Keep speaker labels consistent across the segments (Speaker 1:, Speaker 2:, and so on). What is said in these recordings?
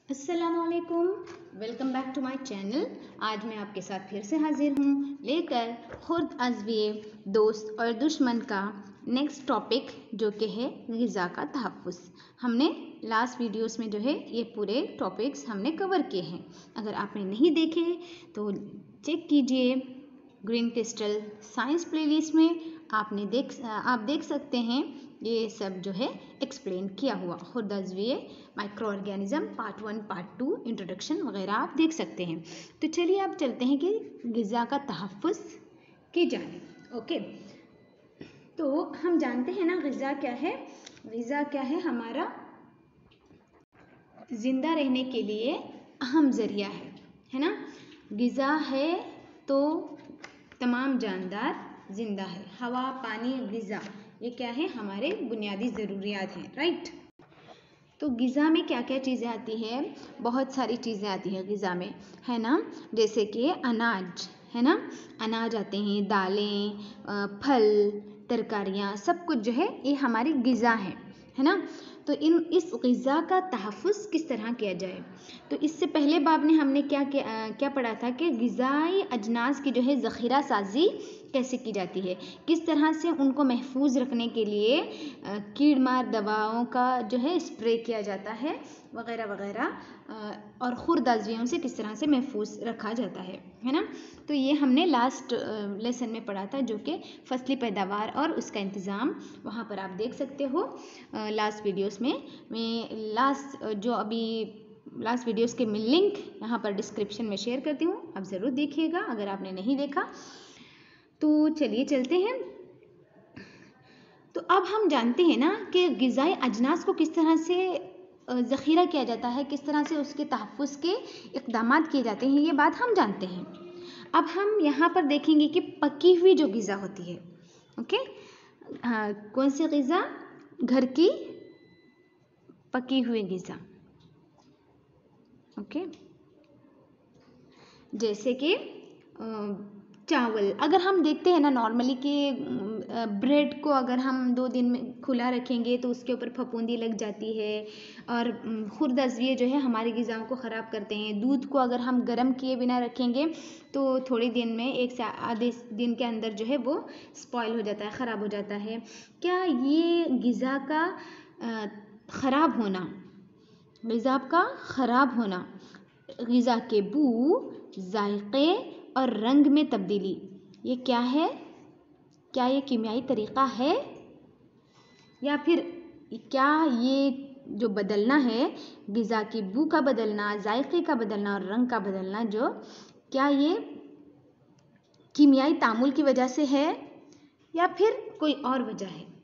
Speaker 1: अस्सलामुअलैकुम, welcome back to my channel. आज मैं आपके साथ फिर से हाजिर हूँ लेकर खुर्द अज़विये दोस्त और दुश्मन का नेक्स्ट टॉपिक जो कि है ग़िज़ा का तहफ़्फ़ुज़। हमने लास्ट वीडियोस में जो है ये पूरे टॉपिक्स हमने कवर किए हैं। अगर आपने नहीं देखे तो चेक कीजिए, ग्रीन क्रिस्टल साइंस प्लेलिस्ट में आप देख सकते हैं। ये सब जो है एक्सप्लेन किया हुआ खुर्द अज़विये micro organism part 1 part 2 introduction वगैरह आप देख सकते हैं। तो चलिए आप चलते हैं कि ग़िज़ा का तहफ़्फ़ुज़ की जानिब। ओके, तो हम जानते हैं ना ग़िज़ा क्या है। ग़िज़ा क्या है? हमारा ज़िंदा रहने के लिए अहम ज़रिया है ना। ग़िज़ा है तो तमाम जानदार ज़िंदा है। हवा, पानी, ग़िज़ा ये क्या है? हमारे बुनियादी ज़रूरियात हैं, राइट। तो ग़िज़ा में क्या क्या चीज़ें आती है? बहुत सारी चीज़ें आती हैं ग़िज़ा में, है ना। जैसे कि अनाज, है ना, अनाज आते हैं, दालें, फल, तरकारियाँ, सब कुछ जो है ये हमारी ग़िज़ा है ना। तो इस ग़िज़ा का तहफ़्फ़ुज़ किस तरह किया जाए? तो इससे पहले बाब में हमने क्या पढ़ा था कि ग़िज़ाई अजनास की जो है ज़ख़ीरा साज़ी कैसे की जाती है, किस तरह से उनको महफूज रखने के लिए कीड़ मार दवाओं का जो है स्प्रे किया जाता है वगैरह वगैरह, और खुर्द अज़वियों से किस तरह से महफूज रखा जाता है ना। तो ये हमने लास्ट लेसन में पढ़ा था, जो कि फसली पैदावार और उसका इंतज़ाम। वहाँ पर आप देख सकते हो लास्ट वीडियोस में। मैं लास्ट वीडियोस के लिंक यहाँ पर डिस्क्रिप्शन में शेयर करती हूँ, आप ज़रूर देखिएगा अगर आपने नहीं देखा। तो चलिए चलते हैं। तो अब हम जानते हैं ना कि ग़िज़ाई अजनास को किस तरह से ज़ख़ीरा किया जाता है, किस तरह से उसके तहफ़्फ़ुज़ के इक़दाम किए जाते हैं, ये बात हम जानते हैं। अब हम यहाँ पर देखेंगे कि पकी हुई जो ग़िज़ा होती है, ओके, कौन सी ग़िज़ा? घर की पकी हुई ग़िज़ा, ओके। जैसे कि चावल, अगर हम देखते हैं ना नॉर्मली कि ब्रेड को अगर हम 2 दिन में खुला रखेंगे तो उसके ऊपर फफूंदी लग जाती है, और खुर्द अज़विये जो है हमारी ग़िज़ाओं को ख़राब करते हैं। दूध को अगर हम गर्म किए बिना रखेंगे तो थोड़े दिन में, 1 से आधे दिन के अंदर जो है वो स्पॉइल हो जाता है, ख़राब हो जाता है। क्या ये ग़िज़ा का ख़राब होना, ग़िज़ा का ख़राब होना, ग़िज़ा के बू, जायक़े और रंग में तब्दीली, ये क्या है? क्या ये कीमियाई तरीक़ा है, या फिर क्या ये जो बदलना है, ग़िज़ा की बू का बदलना, जायक़े का बदलना और रंग का बदलना, जो क्या ये कीमियाई तामुल की वजह से है या फिर कोई और वजह है?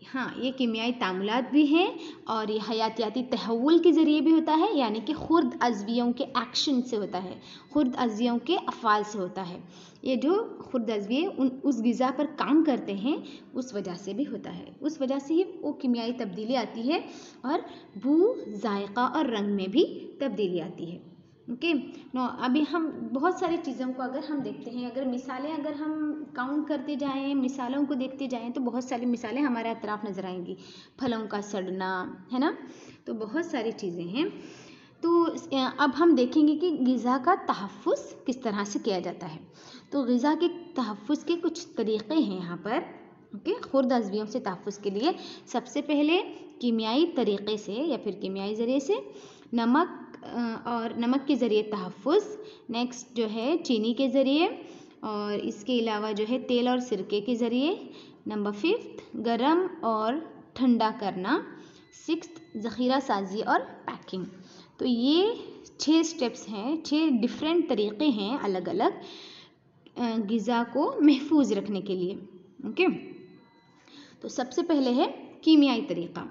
Speaker 1: हाँ, ये कीमियाई तामुलात भी हैं और ये हयातियाती तहव्वुल के ज़रिए भी होता है, यानी कि खुर्द अज़वियों के एक्शन से होता है, खुर्द अज़वियों के अफ़आल से होता है। ये जो खुर्द अज़विये उस ग़िज़ा पर काम करते हैं उस वजह से भी होता है, उस वजह से ही वो कीमियाई तब्दीली आती है और बू, जायक़ा और रंग में भी तब्दीली आती है। ओके नो, अभी हम बहुत सारी चीज़ों को अगर हम देखते हैं, अगर मिसालें अगर हम काउंट करते जाएं, मिसालों को देखते जाएं, तो बहुत सारी मिसालें हमारे अतराफ़ नज़र आएंगी। फलों का सड़ना, है ना, तो बहुत सारी चीज़ें हैं। तो अब हम देखेंगे कि ग़िज़ा का तहफ़्फ़ुज़ किस तरह से किया जाता है। तो ग़िज़ा के तहफ़्फ़ुज़ के कुछ तरीक़े हैं यहाँ पर, ओके। खुर्द अज़वियों से तहफ़्फ़ुज़ के लिए सबसे पहले कीमियाई तरीक़े से या फिर कीमियाई ज़रिए से नमक के ज़रिए तहफ़्फ़ुज़, नेक्स्ट जो है चीनी के ज़रिए, और इसके अलावा जो है तेल और सिरके के ज़रिए, नंबर 5 गरम और ठंडा करना, 6 ज़ख़ीरा साज़ी और पैकिंग। तो ये 6 स्टेप्स हैं, 6 डिफरेंट तरीक़े हैं अलग अलग ग़िज़ा को महफूज रखने के लिए, ओके। तो सबसे पहले है कीमियाई तरीक़ा।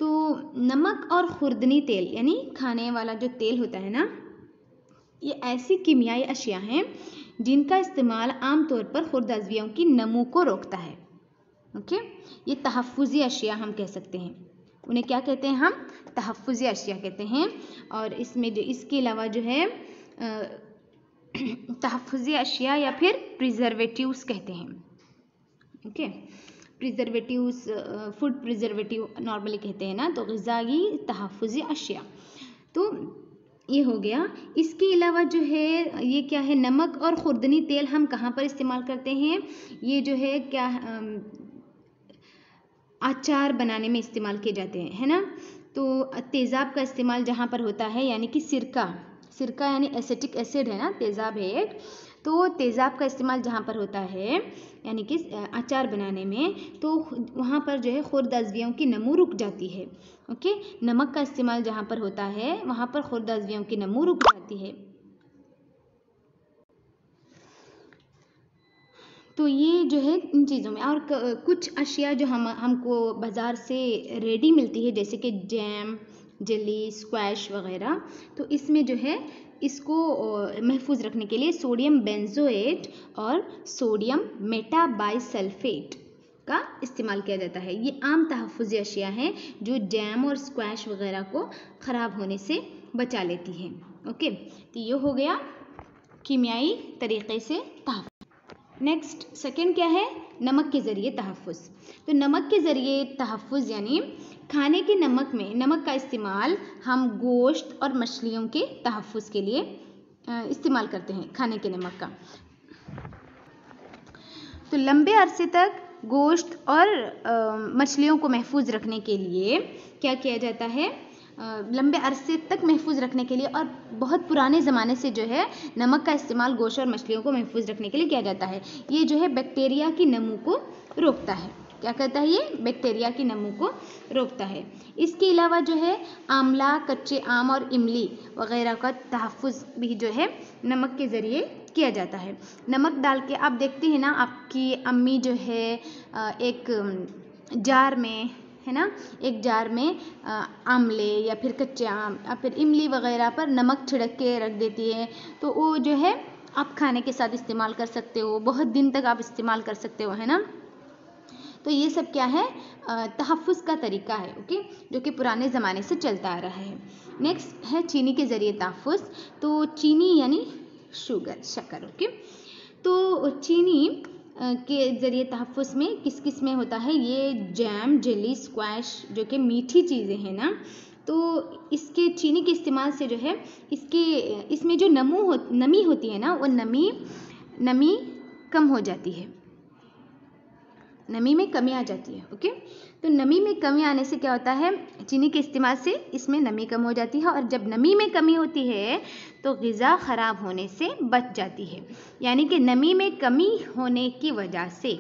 Speaker 1: तो नमक और खुर्दनी तेल, यानी खाने वाला जो तेल होता है ना, ये ऐसी कीमियाई अशिया हैं जिनका इस्तेमाल आम तौर पर खुर्द अज़वियों की नमू को रोकता है, ओके। ये तहफ़्फ़ुज़ी अशिया हम कह सकते हैं, उन्हें क्या कहते हैं हम? तहफ़्फ़ुज़ी अशिया कहते हैं। और इसमें जो इसके अलावा जो है तहफ़्फ़ुज़ी अशिया या फिर प्रिजर्वेटिव्स कहते हैं, okay. Preservatives, food preservative normally कहते हैं ना। तो ग़िज़ाई तहफ़्फ़ुज़ी अशिया, तो ये हो गया। इसके अलावा जो है ये क्या है, नमक और खुर्दनी तेल हम कहाँ पर इस्तेमाल करते हैं, ये जो है क्या अचार बनाने में इस्तेमाल किए जाते हैं, है ना। तो तेज़ाब का इस्तेमाल जहाँ पर होता है, यानी कि सिरका यानी एसिटिक एसिड है ना, तेज़ाब है एक, तो तेज़ाब का इस्तेमाल जहाँ पर होता है यानी कि अचार बनाने में, तो वहाँ पर जो है खुर्द अज़वियों की नमू रुक जाती है। ओके, नमक का इस्तेमाल जहाँ पर होता है वहाँ पर खुर्द अज़वियों की नमू रुक जाती है। तो ये जो है इन चीज़ों में, और कुछ अशिया जो हमको बाज़ार से रेडी मिलती है, जैसे कि जैम, जेली, स्क्वैश वगैरह, तो इसमें जो है इसको महफूज रखने के लिए सोडियम बेंजोएट और सोडियम मेटाबाइसल्फेट का इस्तेमाल किया जाता है। ये आम तहफ़्फ़ुज़ी अशिया हैं जो जैम और स्क्वैश वगैरह को ख़राब होने से बचा लेती हैं। ओके, तो ये हो गया कीमियाई तरीक़े से तहफ़्फ़ुज़। नेक्स्ट सेकंड क्या है, नमक के ज़रिए तहफ़्फ़ुज़। तो नमक के ज़रिए तहफ़्फ़ुज़ यानी खाने के नमक में नमक का इस्तेमाल हम गोश्त और मछलियों के तहफ़्फ़ुज़ के लिए इस्तेमाल करते हैं, खाने के नमक का। तो लंबे अरसे तक गोश्त और मछलियों को महफूज रखने के लिए क्या किया जाता है, लंबे अरसे तक महफूज रखने के लिए और बहुत पुराने ज़माने से जो है नमक का इस्तेमाल गोश्त और मछलियों को महफूज रखने के लिए किया जाता है। ये जो है बैक्टीरिया की नमू को रोकता है। क्या करता है, ये बैक्टीरिया की नमू को रोकता है। इसके अलावा जो है आंवला, कच्चे आम और इमली वगैरह का तहफ़्फ़ुज़ भी जो है नमक के ज़रिए किया जाता है। नमक डाल के आप देखते हैं ना, आपकी अम्मी जो है एक जार में, है ना, एक जार में आंवले या फिर कच्चे आम या फिर इमली वगैरह पर नमक छिड़क के रख देती है, तो वो जो है आप खाने के साथ इस्तेमाल कर सकते हो, बहुत दिन तक आप इस्तेमाल कर सकते हो, है ना। तो ये सब क्या है, तहफ़्फ़ुज़ का तरीका है, ओके, जो कि पुराने ज़माने से चलता आ रहा है। नेक्स्ट है चीनी के ज़रिए तहफ़्फ़ुज़। तो चीनी यानी शुगर, शक्कर, ओके। तो चीनी के ज़रिए तहफ़्फ़ुज़ में किस किस में होता है, ये जैम, जेली, स्क्वैश जो कि मीठी चीज़ें हैं ना, तो इसके चीनी के इस्तेमाल से जो है इसमें जो नमी होती है ना, वो नमी कम हो जाती है, नमी में कमी आ जाती है। ओके, तो नमी में कमी आने से क्या होता है, चीनी के इस्तेमाल से इसमें नमी कम हो जाती है, और जब नमी में कमी होती है तो ग़िज़ा ख़राब होने से बच जाती है। यानी कि नमी में कमी होने की वजह से,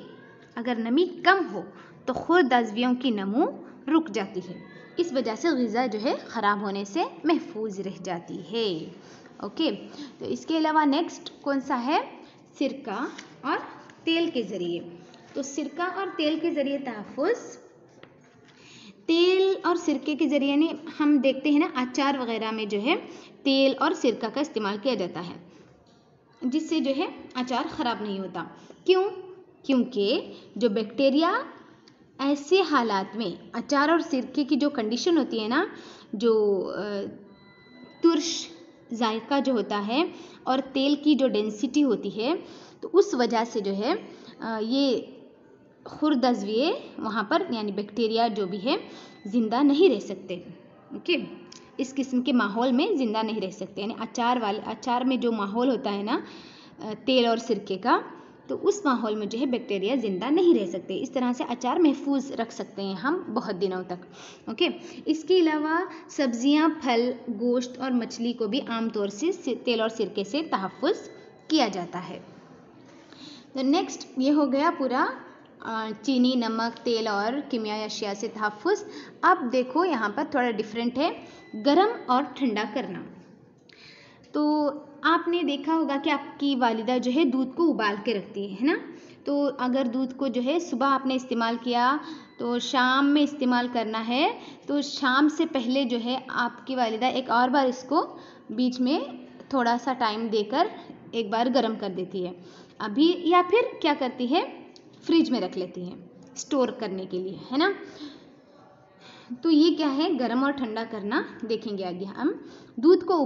Speaker 1: अगर नमी कम हो तो खुर्द अज़वियों की नमू रुक जाती है, इस वजह से ग़िज़ा जो है ख़राब होने से महफूज रह जाती है। ओके, तो इसके अलावा नेक्स्ट कौन सा है, सिरका और तेल के ज़रिए। तो सिरका और तेल के ज़रिए तहफ़्फ़ुज़, तेल और सिरके के ज़रिए ने हम देखते हैं ना, अचार वगैरह में जो है तेल और सिरका का इस्तेमाल किया जाता है, जिससे जो है अचार ख़राब नहीं होता। क्यों? क्योंकि जो बैक्टीरिया ऐसे हालात में, अचार और सिरके की जो कंडीशन होती है ना, जो तुर्श जायका जो होता है और तेल की जो डेंसिटी होती है, तो उस वजह से जो है ये खुर्द अज़विये वहाँ पर यानी बैक्टीरिया जो भी है ज़िंदा नहीं रह सकते। ओके, इस किस्म के माहौल में ज़िंदा नहीं रह सकते, यानी अचार में जो माहौल होता है ना तेल और सिरके का, तो उस माहौल में जो है बैक्टीरिया ज़िंदा नहीं रह सकते। इस तरह से अचार महफूज रख सकते हैं हम बहुत दिनों तक। ओके, इसके अलावा सब्जियां, फल, गोश्त और मछली को भी आमतौर से तेल और सिरके से तहफ़्फ़ुज़ किया जाता है। तो नेक्स्ट ये हो गया पूरा चीनी, नमक, तेल और कीमियाई अशिया से तहफ़्फ़ुज़। अब देखो यहाँ पर थोड़ा डिफरेंट है, गर्म और ठंडा करना। तो आपने देखा होगा कि आपकी वालिदा जो है दूध को उबाल के रखती है ना, तो अगर दूध को जो है सुबह आपने इस्तेमाल किया तो शाम में इस्तेमाल करना है, तो शाम से पहले जो है आपकी वालिदा एक और बार इसको बीच में थोड़ा सा टाइम देकर एक बार गर्म कर देती है अभी, या फिर क्या करती है फ्रिज में रख लेती है स्टोर करने के लिए, है ना। तो ये क्या है, गर्म और ठंडा करना देखेंगे आगे हम। दूध को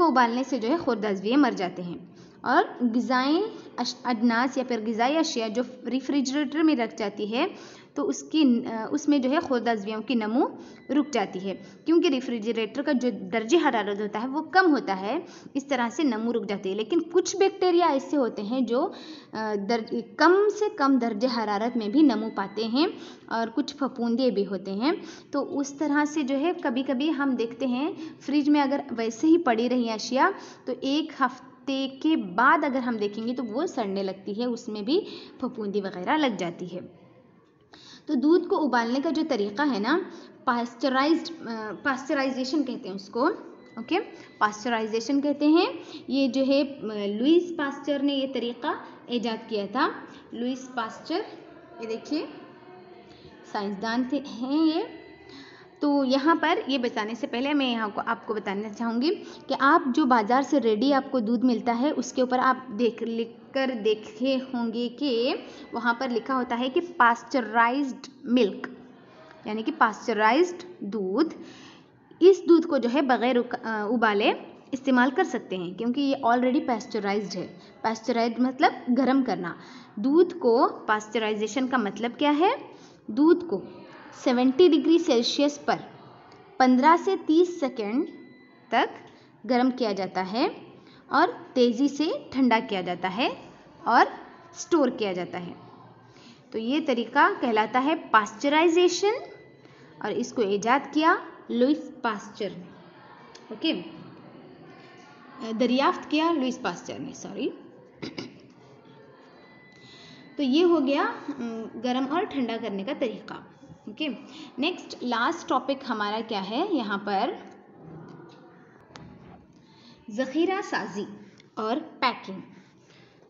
Speaker 1: उबालने से जो है खुर्द अज़विये मर जाते हैं, और ग़िज़ाई अजनास या फिर ग़िज़ाई अशिया जो रेफ्रिजरेटर में रख जाती है तो उसमें जो है खुर्द अज़वियों की नमो रुक जाती है, क्योंकि रेफ्रिजरेटर का जो दर्जे हरारत होता है वो कम होता है, इस तरह से नमो रुक जाती है। लेकिन कुछ बैक्टीरिया ऐसे होते हैं जो कम से कम दर्जे हरारत में भी नमो पाते हैं, और कुछ फफूंदे भी होते हैं। तो उस तरह से जो है कभी कभी हम देखते हैं फ्रिज में अगर वैसे ही पड़ी रही अशिया तो एक हफ्ते के बाद अगर हम देखेंगे तो वो सड़ने लगती है, उसमें भी फफूंदी वगैरह लग जाती है। तो दूध को उबालने का जो तरीक़ा है ना, पास्चराइजेशन कहते हैं उसको, ओके, पास्चराइजेशन कहते हैं। ये जो है लुईस पास्चर ने ये तरीक़ा ईजाद किया था। लुईस पास्चर, ये देखिए साइंसदान हैं ये। तो यहाँ पर ये बताने से पहले मैं यहाँ को आपको बताना चाहूँगी कि आप जो बाज़ार से रेडी आपको दूध मिलता है उसके ऊपर आप लिख कर देखे होंगे कि वहाँ पर लिखा होता है कि पास्चराइज्ड मिल्क, यानी कि पास्चराइज्ड दूध। इस दूध को जो है बग़ैर उबाले इस्तेमाल कर सकते हैं, क्योंकि ये ऑलरेडी पास्चराइज्ड है। पास्चराइज्ड मतलब गर्म करना। दूध को पास्चराइजेशन का मतलब क्या है? दूध को 70 डिग्री सेल्सियस पर 15 से 30 सेकंड तक गर्म किया जाता है और तेज़ी से ठंडा किया जाता है और स्टोर किया जाता है। तो ये तरीका कहलाता है पास्चराइजेशन, और इसको ईजाद किया लुईस पास्चर ने, ओके, दरियाफ्त किया लुईस पास्चर ने, सॉरी। तो ये हो गया गर्म और ठंडा करने का तरीका, ओके। नेक्स्ट लास्ट टॉपिक हमारा क्या है यहाँ पर, ज़ख़ीरा साजी और पैकिंग।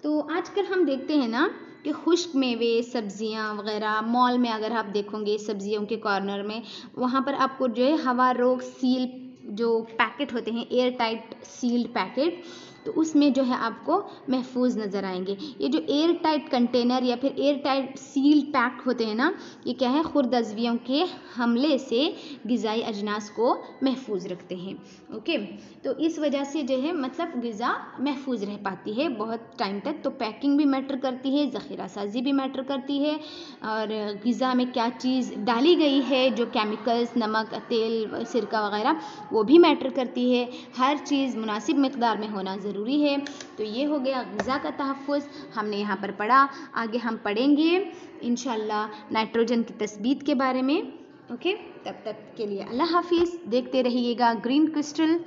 Speaker 1: तो आजकल हम देखते हैं ना कि खुश्क मेवे, सब्जियां वगैरह मॉल में अगर आप देखोगे सब्जियों के कॉर्नर में, वहाँ पर आपको जो है हवा रोक सील जो पैकेट होते हैं, एयर टाइट सील्ड पैकेट, तो उसमें जो है आपको महफूज नज़र आएंगे। ये जो एयर टाइट कंटेनर या फिर एयर टाइट सील्ड पैक होते हैं ना, ये क्या है, खुर्द अज़वियों के हमले से ग़िज़ाई अजनास को महफूज रखते हैं, ओके। तो इस वजह से जो है मतलब ग़िज़ा महफूज रह पाती है बहुत टाइम तक। तो पैकिंग भी मैटर करती है, ज़ख़ीरा साजी भी मैटर करती है, और ग़िज़ा में क्या चीज़ डाली गई है, जो केमिकल्स, नमक, तेल, सिरका वगैरह, वो भी मैटर करती है। हर चीज़ मुनासिब मिक़दार में होना ज़रूरी है। तो ये हो गया ग़िज़ा का तहफ़्फ़ुज़, हमने यहाँ पर पढ़ा। आगे हम पढ़ेंगे इंशाअल्लाह नाइट्रोजन की तस्बीत के बारे में, ओके। तब तक के लिए अल्लाह हाफ़िज़। देखते रहिएगा ग्रीन क्रिस्टल।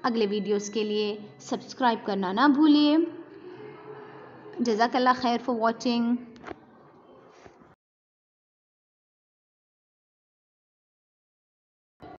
Speaker 1: अगले वीडियोस के लिए सब्सक्राइब करना ना भूलिए। जज़ाकल्लाह खैर फॉर वॉचिंग।